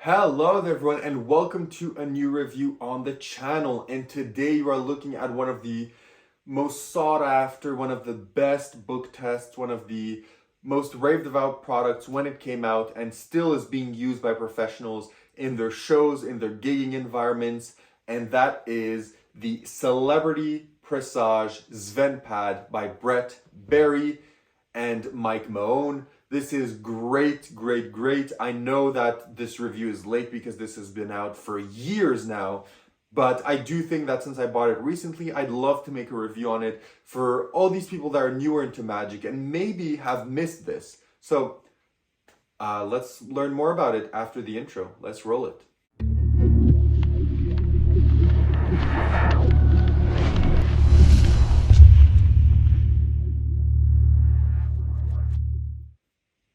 Hello there everyone and welcome to a new review on the channel, and today you are looking at one of the most sought after, one of the best book tests, one of the most raved about products when it came out and still is being used by professionals in their shows, in their gigging environments, and that is the Celebrity Presage Sven Pad by Brett Berry and Mike Maione. This is great. I know that this review is late because this has been out for years now, but I do think that since I bought it recently, I'd love to make a review on it for all these people that are newer into magic and maybe have missed this. So let's learn more about it after the intro. Let's roll it.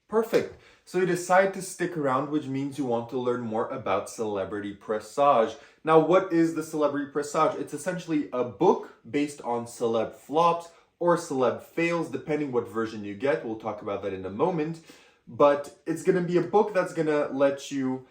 Perfect. So you decide to stick around, which means you want to learn more about Celebrity Presage. Now, what is the Celebrity Presage? It's essentially a book based on celeb flops or celeb fails, depending what version you get. We'll talk about that in a moment. But it's going to be a book that's going to let you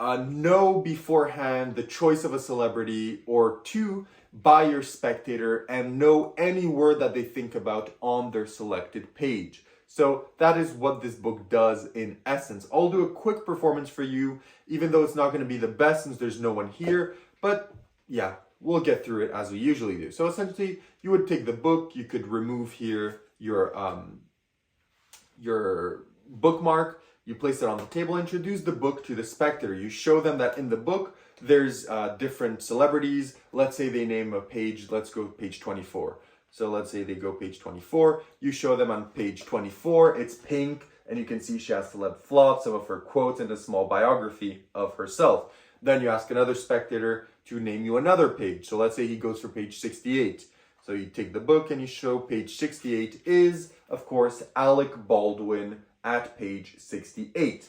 know beforehand the choice of a celebrity or two by your spectator and know any word that they think about on their selected page. So that is what this book does in essence. I'll do a quick performance for you, even though it's not going to be the best since there's no one here. But yeah, we'll get through it as we usually do. So essentially, you would take the book, you could remove here your bookmark, you place it on the table, introduce the book to the spectator. You show them that in the book, there's different celebrities. Let's say they name a page, let's go page 24. So let's say they go page 24, you show them on page 24, it's pink, and you can see she has celeb flops, some of her quotes, and a small biography of herself. Then you ask another spectator to name you another page. So let's say he goes for page 68. So you take the book and you show page 68 is, of course, Alec Baldwin at page 68.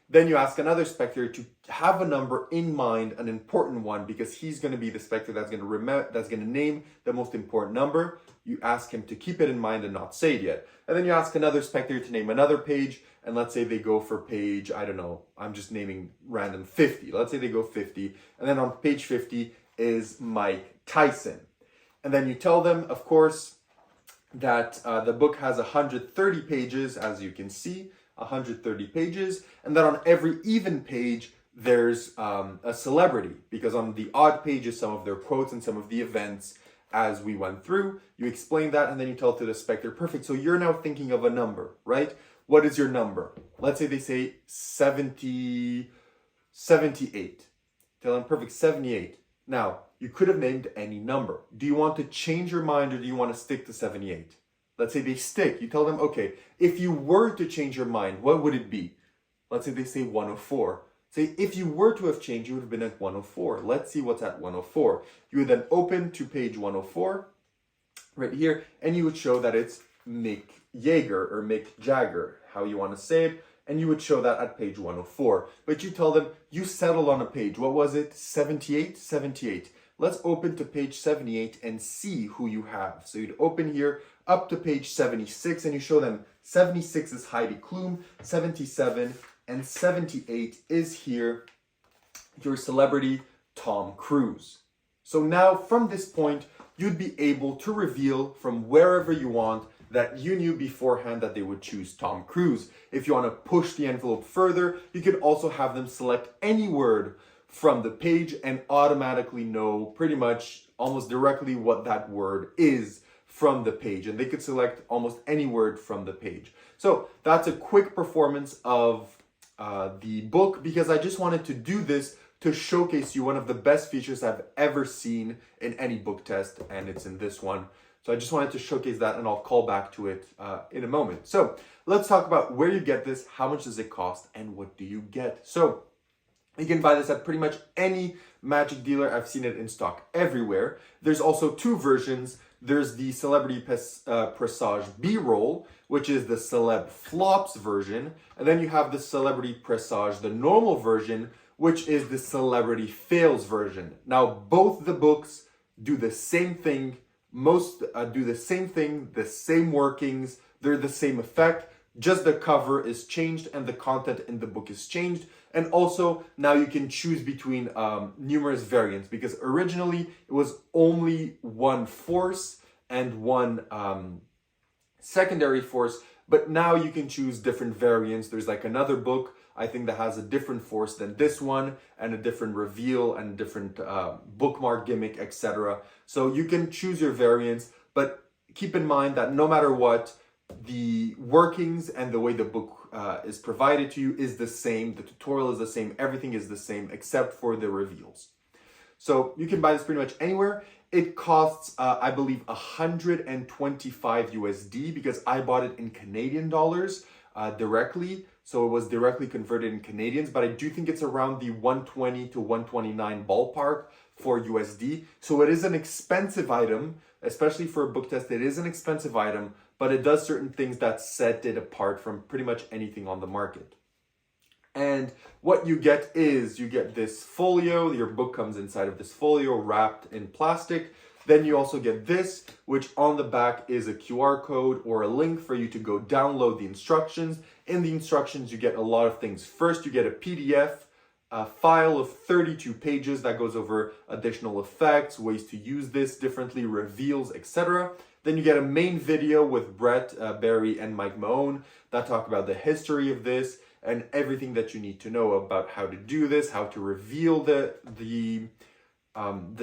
Then you ask another spectator to have a number in mind, an important one, because he's going to be the spectator that's going to name the most important number. You ask him to keep it in mind and not say it yet. And then you ask another spectator to name another page, and let's say they go for page, I don't know, I'm just naming random 50. Let's say they go 50, and then on page 50 is Mike Tyson. And then you tell them, of course, that the book has 130 pages, as you can see. 130 pages, and then on every even page there's a celebrity, because on the odd pages some of their quotes and some of the events as we went through. You explain that and then you tell to the spectator, perfect, so you're now thinking of a number, right? What is your number? Let's say they say 78. Tell them, perfect, 78. Now, you could have named any number. Do you want to change your mind or do you want to stick to 78? Let's say they stick. You tell them, okay, if you were to change your mind, what would it be? Let's say they say 104. Say, if you were to have changed, you would have been at 104. Let's see what's at 104. You would then open to page 104, right here, and you would show that it's Mick Jagger or Mick Jagger, how you want to say it, and you would show that at page 104. But you tell them, you settle on a page. What was it? 78? 78. Let's open to page 78 and see who you have. So you'd open here up to page 76 and you show them 76 is Heidi Klum, 77 and 78 is here your celebrity Tom Cruise. So now from this point, you'd be able to reveal from wherever you want that you knew beforehand that they would choose Tom Cruise. If you want to push the envelope further, you could also have them select any word from the page and automatically know pretty much almost directly what that word is from the page, and they could select almost any word from the page. So that's a quick performance of the book, because I just wanted to do this to showcase you one of the best features I've ever seen in any book test, and it's in this one. So I just wanted to showcase that, and I'll call back to it in a moment. So let's talk about where you get this, how much does it cost, and what do you get. So you can buy this at pretty much any magic dealer. I've seen it in stock everywhere. There's also two versions. There's the Celebrity Presage B-roll, which is the celeb flops version. And then you have the Celebrity Presage, the normal version, which is the celebrity fails version. Now, both the books do the same thing. Most do the same thing, the same workings. They're the same effect. Just the cover is changed and the content in the book is changed. And also now you can choose between numerous variants, because originally it was only one force and one secondary force, but now you can choose different variants. There's like another book, I think, that has a different force than this one, and a different reveal, and a different bookmark gimmick, etc. So you can choose your variants, but keep in mind that no matter what, the workings and the way the book is provided to you is the same. The tutorial is the same. Everything is the same except for the reveals. So you can buy this pretty much anywhere. It costs, I believe, 125 USD, because I bought it in Canadian dollars directly. So it was directly converted in Canadians, but I do think it's around the 120 to 129 ballpark for USD. So it is an expensive item, especially for a book test. It is an expensive item, but it does certain things that set it apart from pretty much anything on the market. And what you get is, you get this folio. Your book comes inside of this folio wrapped in plastic. Then you also get this, which on the back is a QR code or a link for you to go download the instructions. In the instructions, you get a lot of things. First, you get a PDF file of 32 pages that goes over additional effects, ways to use this differently, reveals, etc. Then you get a main video with Brett, Barry, and Mike Maione that talk about the history of this and everything that you need to know about how to do this, how to reveal the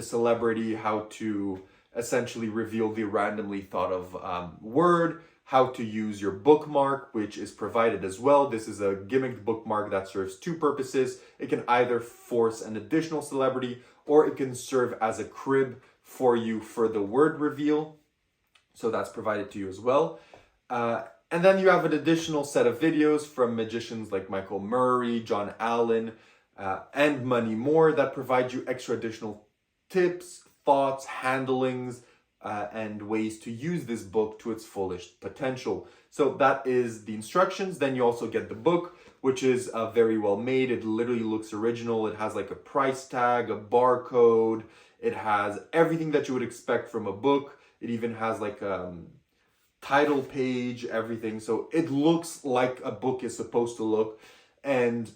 celebrity, how to essentially reveal the randomly thought of word, how to use your bookmark, which is provided as well. This is a gimmicked bookmark that serves two purposes. It can either force an additional celebrity, or it can serve as a crib for you for the word reveal. So that's provided to you as well. And then you have an additional set of videos from magicians like Michael Murray, John Allen, and many more that provide you extra additional tips, thoughts, handlings, and ways to use this book to its fullest potential. So that is the instructions. Then you also get the book, which is very well made. It literally looks original. It has like a price tag, a barcode. It has everything that you would expect from a book. It even has like title page, everything. So it looks like a book is supposed to look. And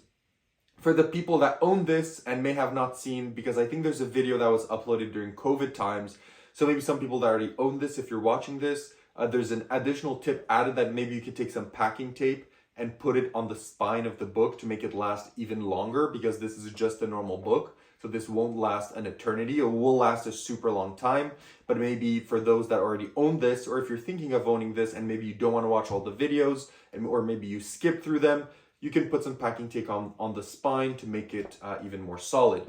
for the people that own this and may have not seen, because I think there's a video that was uploaded during COVID times, so maybe some people that already own this, if you're watching this, there's an additional tip added that maybe you could take some packing tape and put it on the spine of the book to make it last even longer, because this is just a normal book. So this won't last an eternity. It will last a super long time. But maybe for those that already own this, or if you're thinking of owning this and maybe you don't want to watch all the videos, or maybe you skip through them, you can put some packing tape on the spine to make it even more solid.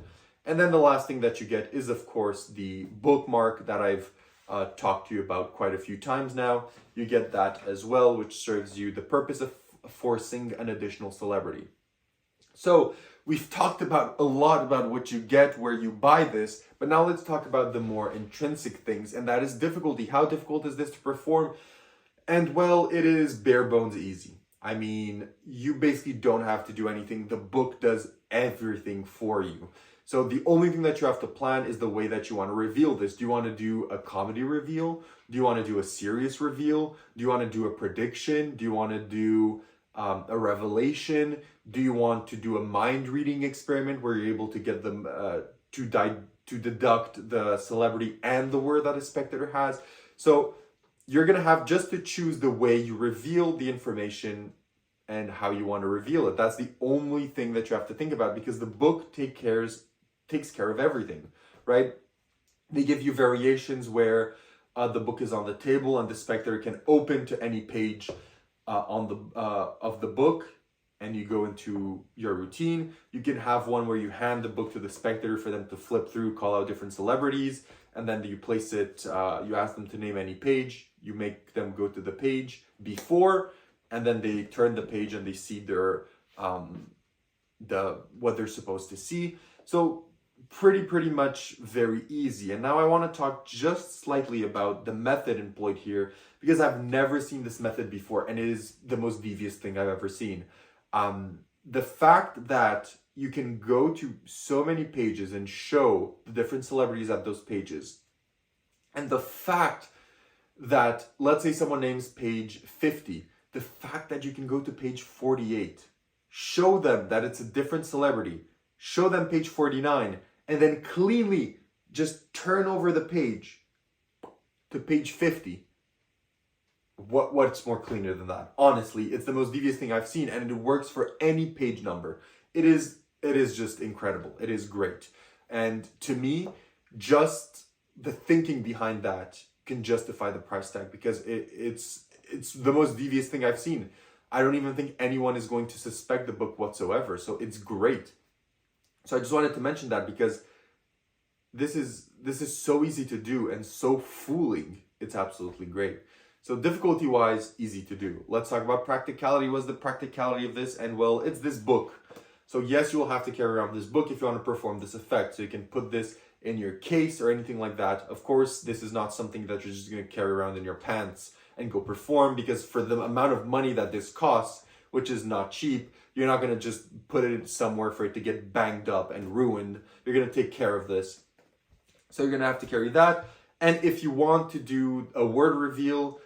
And then the last thing that you get is, of course, the bookmark that I've talked to you about quite a few times now. You get that as well, which serves you the purpose of forcing an additional celebrity. So we've talked about a lot about what you get, where you buy this, but now let's talk about the more intrinsic things, and that is difficulty. How difficult is this to perform? And well, it is bare bones easy. I mean, you basically don't have to do anything. The book does everything for you. So the only thing that you have to plan is the way that you want to reveal this. Do you want to do a comedy reveal? Do you want to do a serious reveal? Do you want to do a prediction? Do you want to do a revelation? Do you want to do a mind reading experiment where you're able to get them to deduct the celebrity and the word that a spectator has? So you're going to have just to choose the way you reveal the information and how you want to reveal it. That's the only thing that you have to think about, because the book takes care of everything, right? They give you variations where the book is on the table and the spectator can open to any page of the book, and you go into your routine. You can have one where you hand the book to the spectator for them to flip through, call out different celebrities, and then you place it, you ask them to name any page, you make them go to the page before, and then they turn the page and they see their what they're supposed to see. So pretty much very easy. And now I want to talk just slightly about the method employed here, because I've never seen this method before, and it is the most devious thing I've ever seen. The fact that you can go to so many pages and show the different celebrities at those pages, and the fact that, let's say someone names page 50, the fact that you can go to page 48, show them that it's a different celebrity, show them page 49, and then cleanly just turn over the page to page 50. What's more cleaner than that? Honestly, it's the most devious thing I've seen, and it works for any page number. It is just incredible. It is great. And to me, just the thinking behind that can justify the price tag, because it's the most devious thing I've seen. I don't even think anyone is going to suspect the book whatsoever. So it's great. So I just wanted to mention that, because this is so easy to do and so fooling. It's absolutely great. So difficulty-wise, easy to do. Let's talk about practicality. What's the practicality of this? And well, it's this book. So yes, you will have to carry around this book if you want to perform this effect. So you can put this in your case or anything like that. Of course, this is not something that you're just going to carry around in your pants and go perform, because for the amount of money that this costs, which is not cheap, you're not going to just put it somewhere for it to get banged up and ruined. You're going to take care of this. So you're going to have to carry that. And if you want to do a word reveal,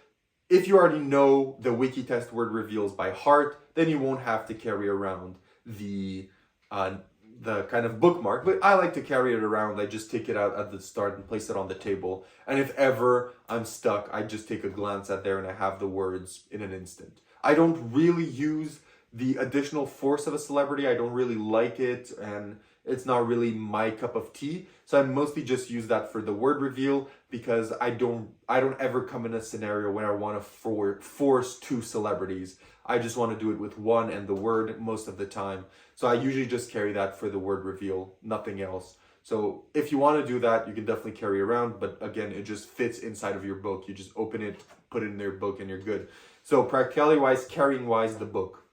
if you already know the wiki test word reveals by heart, then you won't have to carry around the kind of bookmark. But I like to carry it around. I just take it out at the start and place it on the table. And if ever I'm stuck, I just take a glance at there and I have the words in an instant. I don't really use the additional force of a celebrity. I don't really like it, and it's not really my cup of tea. So I mostly just use that for the word reveal, because I don't ever come in a scenario where I want to force two celebrities. I just want to do it with one and the word most of the time. So I usually just carry that for the word reveal, nothing else. So if you want to do that, you can definitely carry around, but again, it just fits inside of your book. You just open it, put it in your book, and you're good. So practicality wise, carrying wise, the book.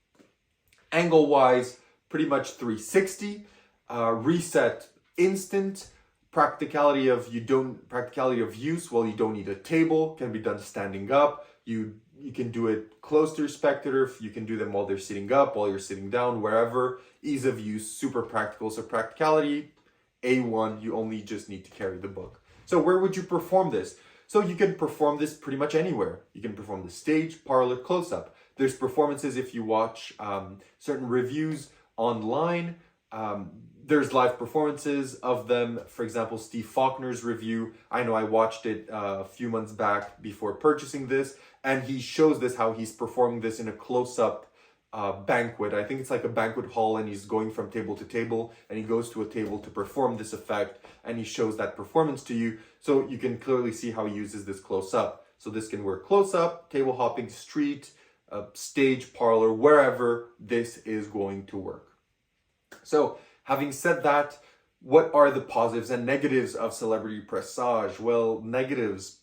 Angle wise, pretty much 360. Reset instant. Practicality of use, well, you don't need a table, can be done standing up. You can do it close to your spectator. You can do them while they're sitting up, while you're sitting down, wherever. Ease of use, super practical. So practicality, A1, you only just need to carry the book. So where would you perform this? So you can perform this pretty much anywhere. You can perform the stage, parlor, close-up. There's performances if you watch certain reviews online. There's live performances of them. For example, Steve Faulkner's review. I know I watched it a few months back before purchasing this, and he shows this, how he's performing this in a close-up banquet. I think it's like a banquet hall, and he's going from table to table, and he goes to a table to perform this effect, and he shows that performance to you. So you can clearly see how he uses this close-up. So this can work close-up, table hopping, street, stage, parlor, wherever this is going to work. So having said that, what are the positives and negatives of celebrity Presage? Well, negatives,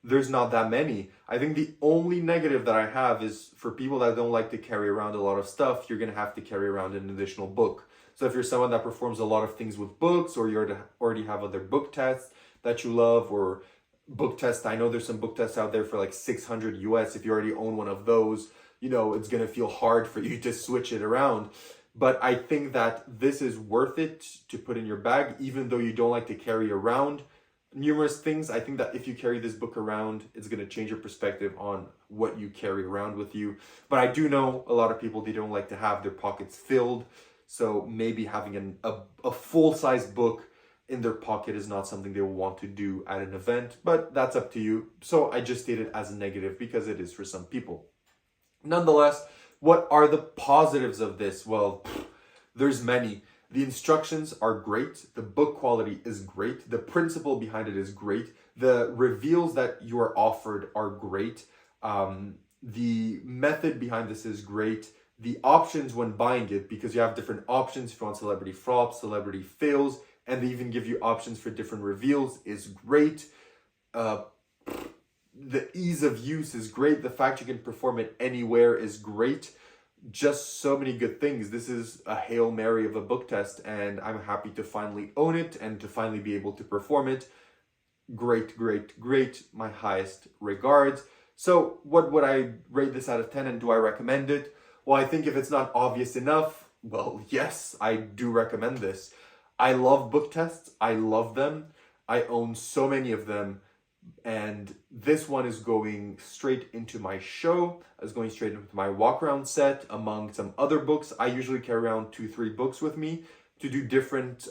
there's not that many. I think the only negative that I have is for people that don't like to carry around a lot of stuff, you're going to have to carry around an additional book. So if you're someone that performs a lot of things with books, or you already have other book tests that you love, or book tests, I know there's some book tests out there for like 600 US. If you already own one of those, you know, it's going to feel hard for you to switch it around. But I think that this is worth it to put in your bag, even though you don't like to carry around numerous things. I think that if you carry this book around, it's going to change your perspective on what you carry around with you. But I do know a lot of people, they don't like to have their pockets filled. So maybe having a full-size book in their pocket is not something they will want to do at an event, but that's up to you. So I just state it as a negative because it is for some people. Nonetheless, what are the positives of this? Well, there's many. The instructions are great. The book quality is great. The principle behind it is great. The reveals that you are offered are great. The method behind this is great. The options when buying it, because you have different options if you want celebrity flops, celebrity fails, and they even give you options for different reveals, is great. The ease of use is great. The fact you can perform it anywhere is great. Just so many good things. This is a Hail Mary of a book test, and I'm happy to finally own it and to finally be able to perform it. Great, great, great. My highest regards. So what would I rate this out of 10, and do I recommend it? Well, I think if it's not obvious enough, well, yes, I do recommend this. I love book tests. I love them. I own so many of them. And this one is going straight into my show. It's going straight into my walk around set among some other books. I usually carry around 2-3 books with me to do different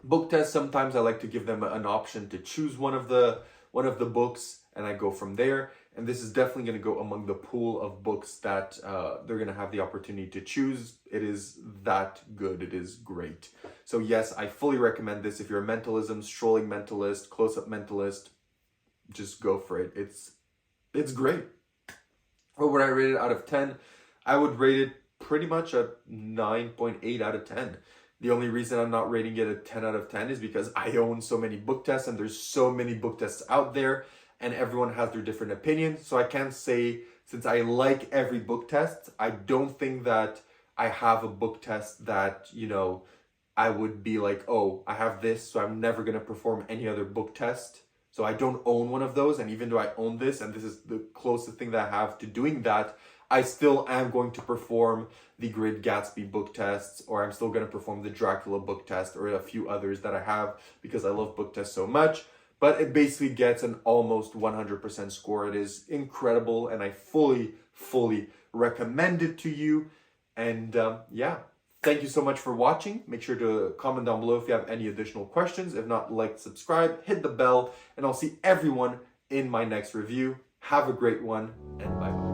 book tests. Sometimes I like to give them an option to choose one of the books, and I go from there. And this is definitely going to go among the pool of books that they're going to have the opportunity to choose. It is that good. It is great. So yes, I fully recommend this. If you're a mentalism, strolling mentalist, close-up mentalist, just go for it. It's great. What would I rate it out of 10? I would rate it pretty much a 9.8 out of 10. The only reason I'm not rating it a 10 out of 10 is because I own so many book tests, and there's so many book tests out there, and everyone has their different opinions. So I can't say, since I like every book test, I don't think that I have a book test that, you know, I would be like, oh, I have this, so I'm never going to perform any other book test. So I don't own one of those. And even though I own this, and this is the closest thing that I have to doing that, I still am going to perform the Great Gatsby book tests, or I'm still going to perform the Dracula book test, or a few others that I have, because I love book tests so much. But it basically gets an almost 100% score. It is incredible, and I fully recommend it to you. And yeah, thank you so much for watching. Make sure to comment down below if you have any additional questions. If not, like, subscribe, hit the bell, and I'll see everyone in my next review. Have a great one, and bye-bye.